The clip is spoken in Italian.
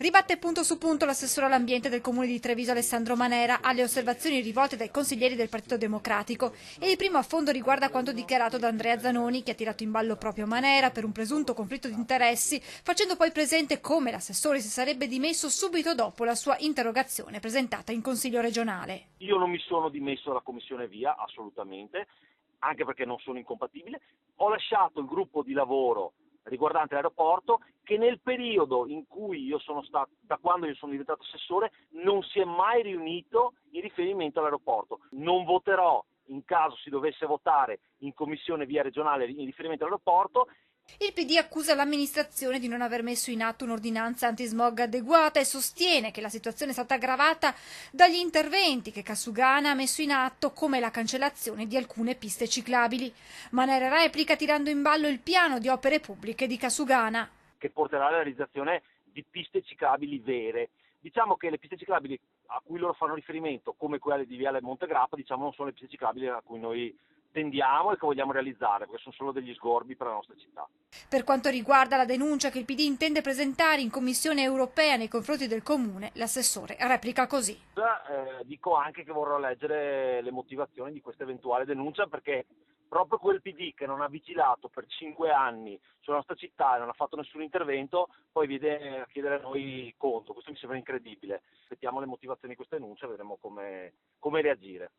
Ribatte punto su punto l'assessore all'ambiente del comune di Treviso Alessandro Manera alle osservazioni rivolte dai consiglieri del Partito Democratico e il primo affondo riguarda quanto dichiarato da Andrea Zanoni, che ha tirato in ballo proprio Manera per un presunto conflitto di interessi, facendo poi presente come l'assessore si sarebbe dimesso subito dopo la sua interrogazione presentata in Consiglio regionale. Io non mi sono dimesso dalla commissione VIA, assolutamente, anche perché non sono incompatibile. Ho lasciato il gruppo di lavoro riguardante l'aeroporto che nel periodo in cui io sono stato, da quando io sono diventato assessore, non si è mai riunito in riferimento all'aeroporto. Non voterò in caso si dovesse votare in commissione VIA regionale in riferimento all'aeroporto. Il PD accusa l'amministrazione di non aver messo in atto un'ordinanza antismog adeguata e sostiene che la situazione è stata aggravata dagli interventi che Kasugana ha messo in atto, come la cancellazione di alcune piste ciclabili. Manera replica tirando in ballo il piano di opere pubbliche di Kasugana, Che porterà alla realizzazione di piste ciclabili vere. Diciamo che le piste ciclabili a cui loro fanno riferimento, come quelle di Viale Montegrappa, diciamo non sono le piste ciclabili a cui noi tendiamo e che vogliamo realizzare, perché sono solo degli sgorbi per la nostra città. Per quanto riguarda la denuncia che il PD intende presentare in Commissione europea nei confronti del comune, l'assessore replica così. Dico anche che vorrò leggere le motivazioni di questa eventuale denuncia, perché proprio quel PD che non ha vigilato per 5 anni sulla nostra città e non ha fatto nessun intervento, poi viene a chiedere a noi conto. Questo mi sembra incredibile. Aspettiamo le motivazioni di questa denuncia e vedremo come reagire.